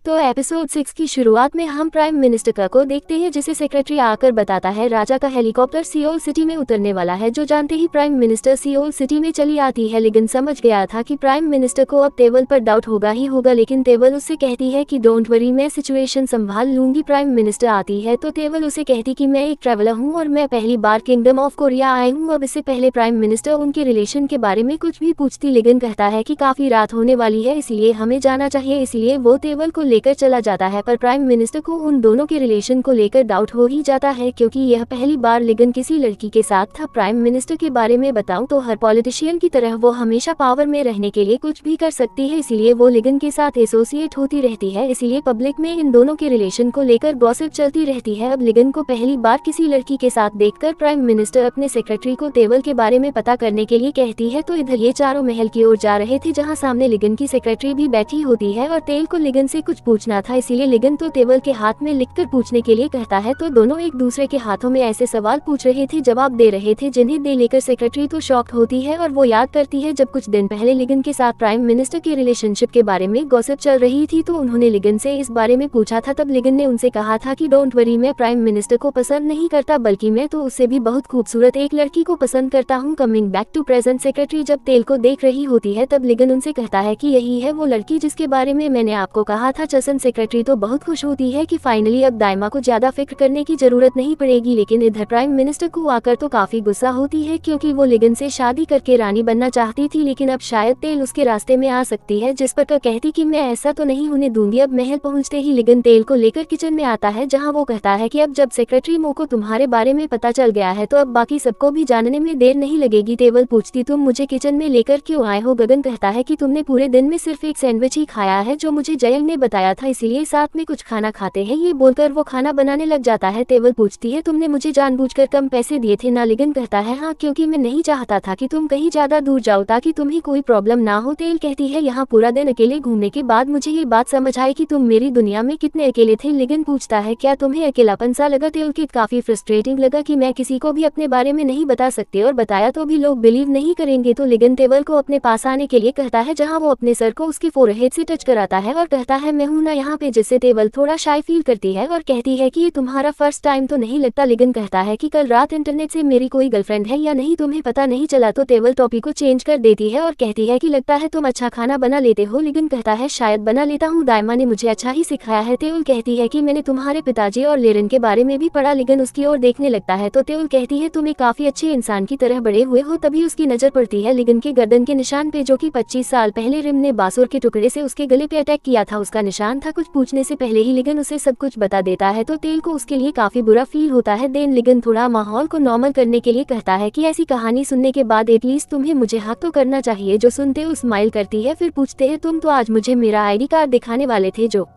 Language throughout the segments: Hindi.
तो एपिसोड 6 की शुरुआत में हम प्राइम मिनिस्टर को देखते हैं, जिसे सेक्रेटरी आकर बताता है राजा का हेलीकॉप्टर सियोल सिटी में उतरने वाला है। जो जानते ही प्राइम मिनिस्टर सियोल सिटी में चली आती है। लेकिन समझ गया था कि प्राइम मिनिस्टर को अब टेबल पर डाउट होगा ही होगा, लेकिन टेबल उससे कहती है कि डोंट वरी, मैं सिचुएशन संभाल लूंगी। प्राइम मिनिस्टर आती है तो टेबल उसे कहती कि मैं एक ट्रैवलर हूँ और मैं पहली बार किंगडम ऑफ कोरिया आई हूँ। अब इससे पहले प्राइम मिनिस्टर उनके रिलेशन के बारे में कुछ भी पूछती, लेकिन कहता है कि काफी रात होने वाली है, इसलिए हमें जाना चाहिए। इसलिए वो टेबल को लेकर चला जाता है। पर प्राइम मिनिस्टर को उन दोनों के रिलेशन को लेकर डाउट हो ही जाता है, क्योंकि यह पहली बार लिगन किसी लड़की के साथ था। प्राइम मिनिस्टर के बारे में बताऊं तो हर पॉलिटिशियन की तरह वो हमेशा पावर में रहने के लिए कुछ भी कर सकती है, इसलिए वो लिगन के साथ एसोसिएट होती रहती है। इसलिए पब्लिक में इन दोनों के रिलेशन को लेकर गॉसिप चलती रहती है। अब लिगन को पहली बार किसी लड़की के साथ देखकर प्राइम मिनिस्टर अपने सेक्रेटरी को टेबल के बारे में पता करने के लिए कहती है। तो इधर ये चारों महल की ओर जा रहे थे, जहाँ सामने लिगन की सेक्रेटरी भी बैठी होती है और टेल को लिगन से कुछ पूछना था, इसीलिए लिगन तो टेबल के हाथ में लिखकर पूछने के लिए कहता है। तो दोनों एक दूसरे के हाथों में ऐसे सवाल पूछ रहे थे, जवाब दे रहे थे, जिन्हें दे लेकर सेक्रेटरी तो शॉक्ड होती है और वो याद करती है जब कुछ दिन पहले लिगन के साथ प्राइम मिनिस्टर के रिलेशनशिप के बारे में गॉसिप चल रही थी। तो उन्होंने लिगन से इस बारे में पूछा था। तब लिगन ने उनसे कहा था कि डोंट वरी, मैं प्राइम मिनिस्टर को पसंद नहीं करता, बल्कि मैं तो उससे भी बहुत खूबसूरत एक लड़की को पसंद करता हूँ। Coming back to present, secretary जब टेल को देख रही होती है तब लिगन उनसे कहता है कि यही है वो लड़की जिसके बारे में मैंने आपको कहा था। चसन सेक्रेटरी तो बहुत खुश होती है कि फाइनली अब दाइमा को ज्यादा फिक्र करने की जरूरत नहीं पड़ेगी। लेकिन इधर प्राइम मिनिस्टर को आकर तो काफी गुस्सा होती है, क्योंकि वो लिगन से शादी करके रानी बनना चाहती थी, लेकिन अब शायद टेल उसके रास्ते में आ सकती है, जिस पर कहती कि मैं ऐसा तो नहीं होने दूंगी। अब महल पहुंचते ही लिगन टेल को लेकर किचन में आता है, जहां वो कहता है कि अब जब सेक्रेटरी मो को तुम्हारे बारे में पता चल गया है तो अब बाकी सबको भी जानने में देर नहीं लगेगी। टेबल पूछती तुम मुझे किचन में लेकर क्यों आए हो? गगन कहता है कि तुमने पूरे दिन में सिर्फ एक सैंडविच ही खाया है जो मुझे जयंग ने बताया था, इसीलिए साथ में कुछ खाना खाते हैं। ये बोलकर वो खाना बनाने लग जाता है। टेबल पूछती है तुमने मुझे जानबूझकर कम पैसे दिए थे ना? लिगन कहता है हाँ, क्योंकि मैं नहीं चाहता था कि तुम कहीं ज्यादा दूर जाओ ताकि तुम्हें कोई प्रॉब्लम ना हो। टेल कहती है यहाँ पूरा दिन अकेले घूमने के बाद मुझे ये बात समझ आई कि तुम मेरी दुनिया में कितने अकेले थे। लिगन पूछता है क्या तुम्हें अकेलापन सा लगा? टेल की काफी फ्रस्ट्रेटिंग लगा कि मैं किसी को भी अपने बारे में नहीं बता सकती और बताया तो भी लोग बिलीव नहीं करेंगे। तो लिगन टेबल को अपने पास आने के लिए कहता है, जहाँ वो अपने सर को उसके फोरहेड से टच कराता है और कहता है मैं हूं ना यहाँ पे, जिससे टेबल थोड़ा शाय फील करती है और कहती है कि ये तुम्हारा फर्स्ट टाइम तो नहीं लगता। लिगन कहता है कि कल रात इंटरनेट से मेरी कोई गर्लफ्रेंड है या नहीं तुम्हें पता नहीं चला? तो टेबल टॉपिक को चेंज कर देती है और कहती है कि लगता है तुम अच्छा खाना बना लेते हो। लिगन कहता है शायद बना लेता हूँ, दाइमा ने मुझे अच्छा ही सिखाया है। टेबल कहती है कि मैंने तुम्हारे पिताजी और लेरन के बारे में भी पढ़ा। लिगन उसकी ओर देखने लगता है तो टेबल कहती है तुम एक काफी अच्छे इंसान की तरह बड़े हुए हो। तभी उसकी नजर पड़ती है लिगन के गर्दन के निशान पे, जो कि 25 साल पहले रिम ने बासुर के टुकड़े से उसके गले पे अटैक किया था, उसका निशान था। कुछ पूछने से पहले ही लिगन उसे सब कुछ बता देता है, तो टेल को उसके लिए काफी बुरा फील होता है। देन लिगन थोड़ा माहौल को नॉर्मल करने के लिए कहता है कि ऐसी कहानी सुनने के बाद एटलीस्ट तुम्हें मुझे हक तो करना चाहिए। जो सुनते हुए स्माइल करती है, फिर पूछते हैं तुम तो आज मुझे मेरा आईडी कार्ड दिखाने वाले थे जो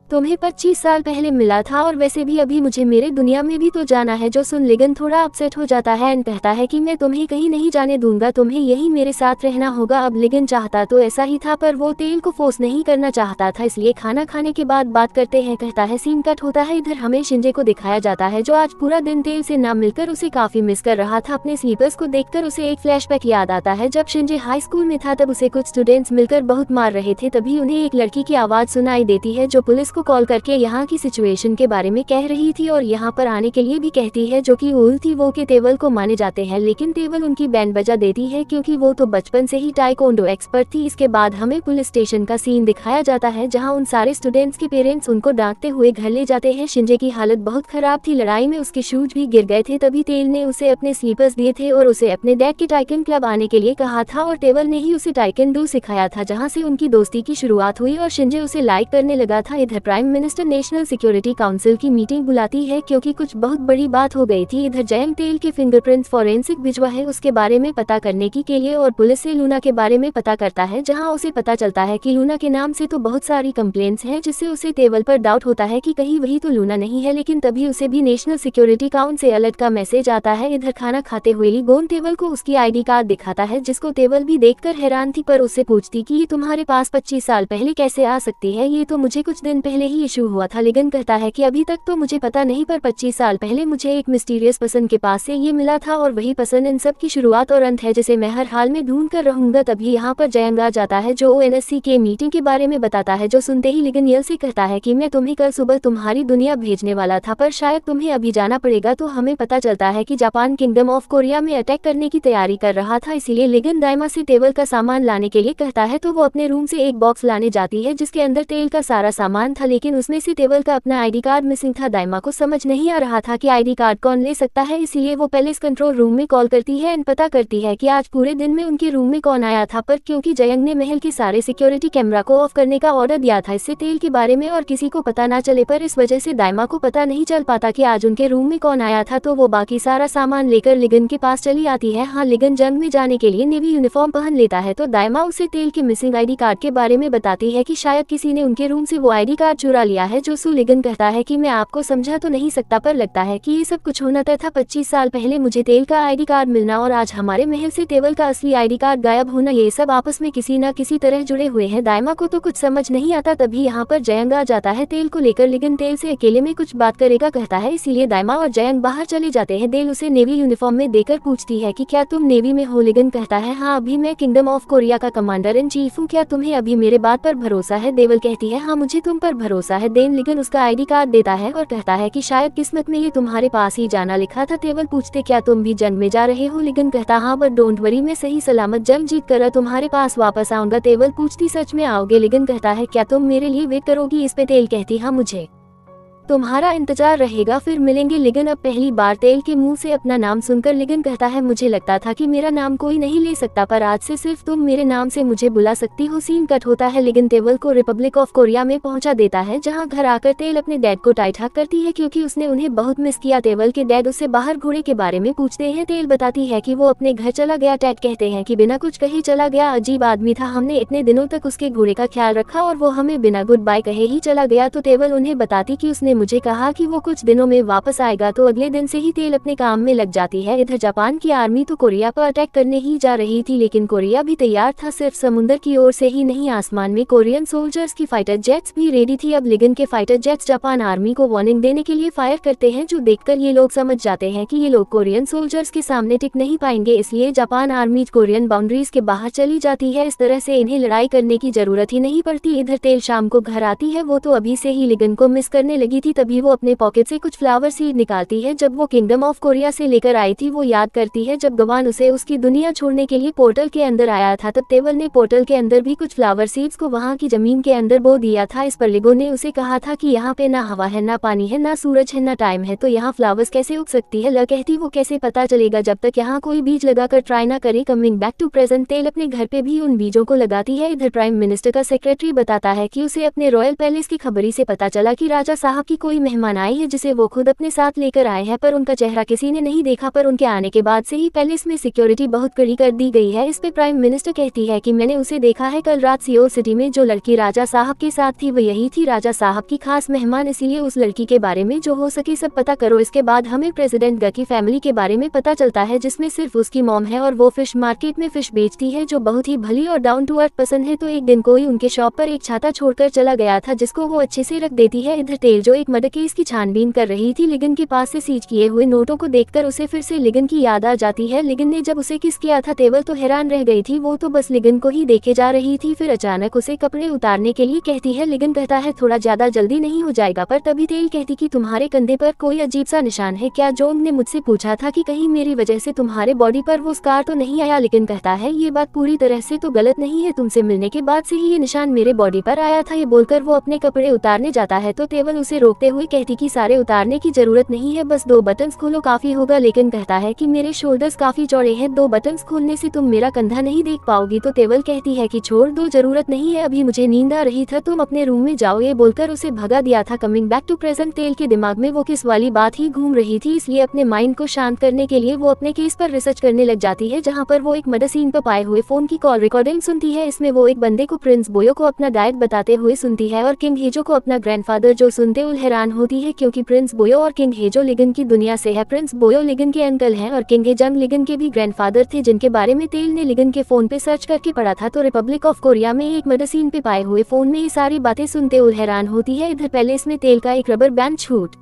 तुम्हें 25 साल पहले मिला था, और वैसे भी अभी मुझे मेरे दुनिया में भी तो जाना है। जो सुन लिगन थोड़ा अपसेट हो जाता है एंड कहता है कि मैं तुम्हें कहीं नहीं जाने दूंगा, तुम्हें यही मेरे साथ रहना होगा। अब लिगन चाहता तो ऐसा ही था, पर वो टेल को फोर्स नहीं करना चाहता था, इसलिए खाना खाने के बाद बात करते हैं। कहता है सीन कट होता है। इधर हमें शिंजे को दिखाया जाता है, जो आज पूरा दिन टेल से ना मिलकर उसे काफी मिस कर रहा था। अपने स्लीपर्स को देखकर उसे एक फ्लैशबैक याद आता है। जब शिंजे हाई स्कूल में था तब उसे कुछ स्टूडेंट्स मिलकर बहुत मार रहे थे, तभी उन्हें एक लड़की की आवाज सुनाई देती है जो पुलिस को कॉल करके यहाँ की सिचुएशन के बारे में कह रही थी और यहाँ पर आने के लिए भी कहती है, जो कि उल थी वो के टेबल को माने जाते हैं, लेकिन टेबल उनकी बैंड बजा देती है क्योंकि वो तो बचपन से ही टाइकोंडो एक्सपर्ट थी। इसके बाद हमें पुलिस स्टेशन का सीन दिखाया जाता है, जहाँ उन सारे स्टूडेंट्स के पेरेंट्स उनको डांटते हुए घर ले जाते हैं। शिंजे की हालत बहुत खराब थी, लड़ाई में उसके शूज भी गिर गए थे, तभी टेल ने उसे अपने स्लीपर्स दिए थे और उसे अपने डैड के टाइकन क्लब आने के लिए कहा था, और टेबल ने ही उसे टाइकन सिखाया था, जहाँ से उनकी दोस्ती की शुरुआत हुई और शिंजे उसे लाइक करने लगा था। इधर prime minister national security council की मीटिंग बुलाती है क्योंकि कुछ बहुत बड़ी बात हो गई थी। इधर जयंग टेल के फिंगरप्रिंट्स फॉरेंसिक भिजवा है उसके बारे में पता करने के लिए, और पुलिस से लूना के बारे में पता करता है, जहां उसे पता चलता है कि लूना के नाम से तो बहुत सारी कंप्लेंट्स हैं, जिससे उसे टेबल पर डाउट होता है कि कहीं वही तो लूना नहीं है। लेकिन तभी उसे भी नेशनल सिक्योरिटी काउंसिल से अलर्ट का मैसेज आता है। इधर खाना खाते हुए लिगोन टेबल को उसकी आईडी कार्ड दिखाता है, जिसको टेबल भी देखकर हैरान थी, पर उससे पूछती कि ये तुम्हारे पास 25 साल पहले कैसे आ सकती है? ये तो मुझे कुछ दिन पहले पहले ही इशू हुआ था। लिगन कहता है कि अभी तक तो मुझे पता नहीं, पर 25 साल पहले मुझे एक मिस्टीरियस पर्सन के पास से ये मिला था और वही पर्सन इन सब की शुरुआत और अंत है, जिसे मैं हर हाल में ढूंढ कर रहूंगा। तभी यहाँ पर जयंग आ जाता है जो ONSC के मीटिंग के बारे में बताता है, जो सुनते ही लिगन यल से कहता है कि मैं तुम्हें कल सुबह तुम्हारी दुनिया भेजने वाला था, पर शायद तुम्हें अभी जाना पड़ेगा। तो हमें पता चलता है कि जापान किंगडम ऑफ कोरिया में अटैक करने की तैयारी कर रहा था, इसीलिए लिगन दाइमा से टेबल का सामान लाने के लिए कहता है। तो वो अपने रूम से एक बॉक्स लाने जाती है जिसके अंदर तेल का सारा सामान था, लेकिन उसमें से टेबल का अपना ID कार्ड मिसिंग था। दाइमा को समझ नहीं आ रहा था कि ID कार्ड कौन ले सकता है, इसीलिए वो पैलेस कंट्रोल रूम में कॉल करती है एंड पता करती है कि आज पूरे दिन में उनके रूम में कौन आया था। पर क्योंकि जयंग ने महल के सारे सिक्योरिटी कैमरा को ऑफ करने का ऑर्डर दिया था, इससे तेल के बारे में और किसी को पता ना चले, पर इस वजह से दाइमा को पता नहीं चल पाता कि आज उनके रूम में कौन आया था। तो वो बाकी सारा सामान लेकर लिगन के पास चली आती है। हाँ, लिगन जंग में जाने के लिए नेवी यूनिफॉर्म पहन लेता है। तो दाइमा उसे तेल के मिसिंग ID कार्ड के बारे में बताती है कि शायद किसी ने उनके रूम से वो ID कार्ड चुरा लिया है। जो सू लिगन कहता है कि मैं आपको समझा तो नहीं सकता, पर लगता है कि ये सब कुछ होना तय था। 25 साल पहले मुझे तेल का ID कार्ड मिलना और आज हमारे महल से टेबल का असली ID कार्ड गायब होना, ये सब आपस में किसी न किसी तरह जुड़े हुए हैं। दाइमा को तो कुछ समझ नहीं आता। तभी यहाँ पर जयंग आ जाता है तेल को लेकर। लिगन तेल से अकेले में कुछ बात करेगा कहता है, इसीलिए दाइमा और जयंग बाहर चले जाते हैं। तेल उसे नेवी यूनिफॉर्म में देकर पूछती है कि क्या तुम नेवी में हो? लिगन कहता है हाँ, अभी मैं किंगडम ऑफ कोरिया का कमांडर इन चीफ हूँ। क्या तुम्हें अभी मेरे बात पर भरोसा है? देवल कहती है हाँ, मुझे तुम पर भरोसा है। देन लिगन उसका ID कार्ड देता है और कहता है कि शायद किस्मत में ये तुम्हारे पास ही जाना लिखा था। तेवल पूछते क्या तुम भी जंग में जा रहे हो? लिगन कहता हाँ, बट डोंट वरी, मैं सही सलामत जंग जीत कर तुम्हारे पास वापस आऊंगा। तेवल पूछती सच में आओगे? लिगन कहता है क्या तुम मेरे लिए वेट करोगी? इस पे तेल कहती हाँ, मुझे तुम्हारा इंतजार रहेगा, फिर मिलेंगे। लिगन अब पहली बार तेल के मुंह से अपना नाम सुनकर लिगन कहता है मुझे लगता था कि मेरा नाम कोई नहीं ले सकता, पर आज से सिर्फ तुम मेरे नाम से मुझे बुला सकती हो। सीन कट होता है। लिगन तेवल को रिपब्लिक ऑफ कोरिया में पहुंचा देता है, जहां घर आकर तेल अपने डैड को टाइट हक करती है क्योंकि उसने उन्हें बहुत मिस किया। तेवल के डैड उससे बाहर घोड़े के बारे में पूछते हैं। तेल बताती है कि वो अपने घर चला गया। डैड कहते हैं कि बिना कुछ कहे चला गया, अजीब आदमी था, हमने इतने दिनों तक उसके घोड़े का ख्याल रखा और वो हमें बिना गुड बाय कहे ही चला गया। तो तेवल उन्हें बताती कि उसने मुझे कहा कि कुछ दिनों में वापस आएगा। तो अगले दिन से ही तेल अपने काम में लग जाती है। इधर जापान की आर्मी तो कोरिया पर अटैक करने ही जा रही थी, लेकिन कोरिया भी तैयार था। सिर्फ समुद्र की ओर से ही नहीं, आसमान में कोरियन सोल्जर्स की फाइटर जेट्स भी रेडी थी। अब लिगन के फाइटर जेट्स जापान आर्मी को वार्निंग देने के लिए फायर करते हैं, जो देखकर ये लोग समझ जाते हैं कि ये लोग कोरियन सोल्जर्स के सामने टिक नहीं पाएंगे, इसलिए जापान आर्मी कोरियन बाउंड्रीज के बाहर चली जाती है। इस तरह से इन्हें लड़ाई करने की जरूरत ही नहीं पड़ती। इधर तेल शाम को घर आती है। वो तो अभी से ही लिगन को मिस करने लगी थी। तभी वो अपने पॉकेट से कुछ फ्लावर सीड निकालती है। जब वो किंगडम ऑफ कोरिया से लेकर आई थी, वो याद करती है जब गवान उसे उसकी दुनिया छोड़ने के लिए पोर्टल के अंदर आया था, तब तेवल ने पोर्टल के अंदर भी कुछ फ्लावर सीड्स को वहां की जमीन के अंदर बो दिया था। इस पर लिगो ने उसे कहा था कि यहाँ पे ना हवा है, ना पानी है, ना सूरज है, ना टाइम है, तो यहाँ फ्लावर्स कैसे उग सकती है? ल कहती वो कैसे पता चलेगा जब तक यहाँ कोई बीज लगाकर ट्राई ना करे। कमिंग बैक टू प्रेजेंट, तेल अपने घर पे भी उन बीजों को लगाती है। इधर प्राइम मिनिस्टर का सेक्रेटरी बताता है कि उसे अपने रॉयल पैलेस की खबरी से पता चला कि राजा साहब की कोई मेहमान आई है, जिसे वो खुद अपने साथ लेकर आए हैं, पर उनका चेहरा किसी ने नहीं देखा। पर उनके आने के बाद से ही पैलेस में सिक्योरिटी बहुत कड़ी कर दी गई है। इस पे प्राइम मिनिस्टर कहती है कि मैंने उसे देखा है कल रात सियोल सिटी में। जो लड़की राजा साहब के साथ थी वो यही थी राजा साहब की खास मेहमान, इसीलिए उस लड़की के बारे में जो हो सके सब पता करो। इसके बाद हमें प्रेसिडेंट ग की फैमिली के बारे में पता चलता है, जिसमें सिर्फ उसकी मॉम है और वो फिश मार्केट में फिश बेचती है, जो बहुत ही भली और डाउन टू अर्थ पसंद है। तो एक दिन कोई उनके शॉप पर एक छाता छोड़कर चला गया था, जिसको वो अच्छे से रख देती है। इधर तेल जो एक मर्डर केस की छानबीन कर रही थी, लिगन के पास से सीज किए हुए नोटों को देखकर उसे फिर से लिगन की याद आ जाती है। लिगन ने जब उसे किस किया था, तेवल तो हैरान रह गई थी। वो तो बस लिगन को ही देखे जा रही थी। फिर अचानक उसे कपड़े उतारने के लिए कहती है। लिगन कहता है थोड़ा ज्यादा जल्दी नहीं हो जाएगा? पर तभी तेल कहती कि तुम्हारे कंधे पर कोई अजीब सा निशान है क्या? जोंग ने मुझसे पूछा था कि कहीं मेरी वजह से तुम्हारे बॉडी पर वो स्कार तो नहीं आया? लिगन कहता है ये बात पूरी तरह से तो गलत नहीं है, तुमसे मिलने के बाद से ही ये निशान मेरे बॉडी पर आया था। ये बोलकर वो अपने कपड़े उतारने जाता है, तो तेवल उसे रोकते हुए कहती कि सारे उतारने की जरूरत नहीं है, बस 2 बटन्स खोलो काफी होगा। लेकिन कहता है कि मेरे शोल्डर्स काफी चौड़े हैं, 2 बटन्स खोलने से तुम मेरा कंधा नहीं देख पाओगी। तो तेवल कहती है कि छोड़ दो, जरूरत नहीं है, अभी मुझे नींद आ रही था, तुम अपने रूम में जाओ। ये बोलकर उसे भगा दिया था। कमिंग बैक टू प्रेजेंट, तेल के दिमाग में वो किस वाली बात ही घूम रही थी, इसलिए अपने माइंड को शांत करने के लिए वो अपने केस पर रिसर्च करने लग जाती है, जहाँ पर वो एक मर्डर सीन पर पाए हुए फोन की कॉल रिकॉर्डिंग सुनती है। इसमें वो एक बंदे को प्रिंस बोयो को अपना डायट बताते हुए सुनती है और किंग हेजो को अपना ग्रैंडफादर जो सुनते हैरान होती है क्योंकि प्रिंस बोयो और किंग हेजो लिगन की दुनिया से है। प्रिंस बोयो लिगन के अंकल हैं और किंग हेजंग लिगन के भी ग्रैंडफादर थे, जिनके बारे में तेल ने लिगन के फोन पे सर्च करके पढ़ा था। तो रिपब्लिक ऑफ कोरिया में एक मर्डर सीन पे पाए हुए फोन में ये सारी बातें सुनते हुए हैरान होती है। इधर पैलेस में तेल का एक रबर बैंड छूट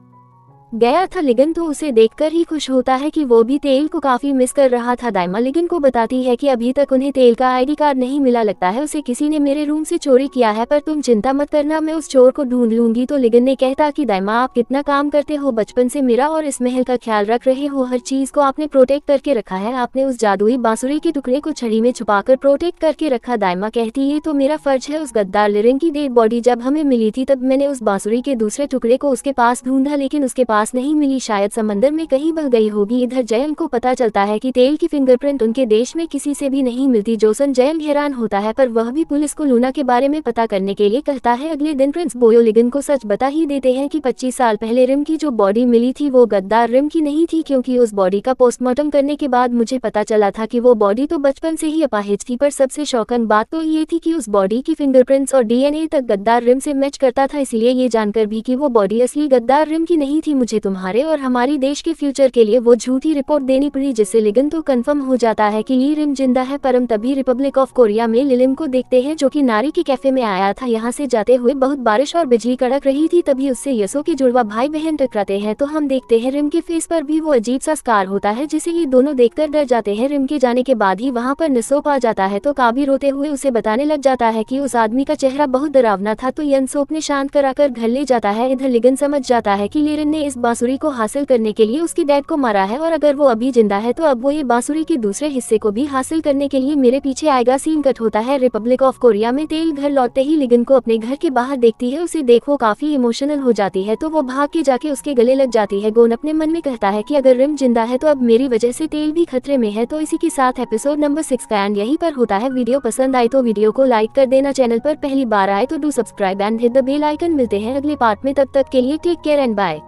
गया था। लिगन तो उसे देखकर ही खुश होता है कि वो भी तेल को काफी मिस कर रहा था। दाइमा लिगन को बताती है कि अभी तक उन्हें तेल का आईडी कार्ड नहीं मिला, लगता है उसे किसी ने मेरे रूम से चोरी किया है, पर तुम चिंता मत करना, मैं उस चोर को ढूंढ लूंगी। तो लिगन ने कहता कि दाइमा आप कितना काम करते हो, बचपन से मेरा और इस महल का ख्याल रख रहे हो, हर चीज को आपने प्रोटेक्ट करके रखा है, आपने उस जादुई बांसुरी के टुकड़े को छड़ी में छुपाकर प्रोटेक्ट करके रखा। दाइमा कहती ये तो मेरा फर्ज है। उस गद्दार लिरिंग की डेड बॉडी जब हमें मिली थी तब मैंने उस बांसुरी के दूसरे टुकड़े को उसके पास ढूंढा, लेकिन उसके पास नहीं मिली, शायद समंदर में कहीं बह गई होगी। इधर जयंग को पता चलता है कि तेल की फिंगरप्रिंट उनके देश में किसी से भी नहीं मिलती। जोसन जयंग हैरान होता है, पर वह भी पुलिस को लूना के बारे में पता करने के लिए कहता है। अगले दिन प्रिंस बोयो लिगन को सच बता ही देते हैं कि 25 साल पहले रिम की जो बॉडी मिली थी वो गद्दार रिम की नहीं थी, क्योंकि उस बॉडी का पोस्टमार्टम करने के बाद मुझे पता चला था कि वो बॉडी तो बचपन से ही अपाहिज थी, पर सबसे शॉकिंग बात तो ये थी कि उस बॉडी की फिंगरप्रिंट्स और डीएनए तक गद्दार रिम से मैच करता था। इसलिए ये जानकर भी कि वो बॉडी असली गद्दार रिम की नहीं थी, मुझे तुम्हारे और हमारी देश के फ्यूचर के लिए वो झूठी रिपोर्ट देनी पड़ी, जिससे लिगन तो कंफर्म हो जाता है कि ये रिम जिंदा है। परम तभी रिपब्लिक ऑफ कोरिया में लिलिम को देखते हैं, जो कि नारी के कैफे में आया था। यहाँ से जाते हुए बहुत बारिश और बिजली कड़क रही थी, तभी उससे यसो के जुड़वा भाई बहन टकराते हैं। तो हम देखते हैं रिम के फेस पर भी वो अजीब सा स्कार होता है, जिसे ये दोनों देखकर डर जाते हैं। रिम के जाने के बाद ही वहाँ पर निसोप आ जाता है, तो काबी रोते हुए उसे बताने लग जाता है कि उस आदमी का चेहरा बहुत डरावना था। तो यनसोप ने शांत कराकर घर ले जाता है। इधर लिगन समझ जाता है कि लिरिन ने इस बांसुरी को हासिल करने के लिए उसके डैड को मारा है, और अगर वो अभी जिंदा है तो अब वो ये बांसुरी के दूसरे हिस्से को भी हासिल करने के लिए मेरे पीछे आएगा। सीन कट होता है रिपब्लिक ऑफ कोरिया में। तेल घर लौटते ही लिगन को अपने घर के बाहर देखती है, उसे देख वो काफी इमोशनल हो जाती है, तो वो भाग के जाके उसके गले लग जाती है। गोन अपने मन में कहता है कि अगर रिम जिंदा है तो अब मेरी वजह से तेल भी खतरे में है। तो इसी के साथ एपिसोड नंबर 6 का एंड यहीं पर होता है। वीडियो पसंद आई तो वीडियो को लाइक कर देना, चैनल पर पहली बार आए तो do subscribe and hit the bell icon. मिलते हैं अगले पार्ट में, तब तक के लिए टेक केयर एंड बाय।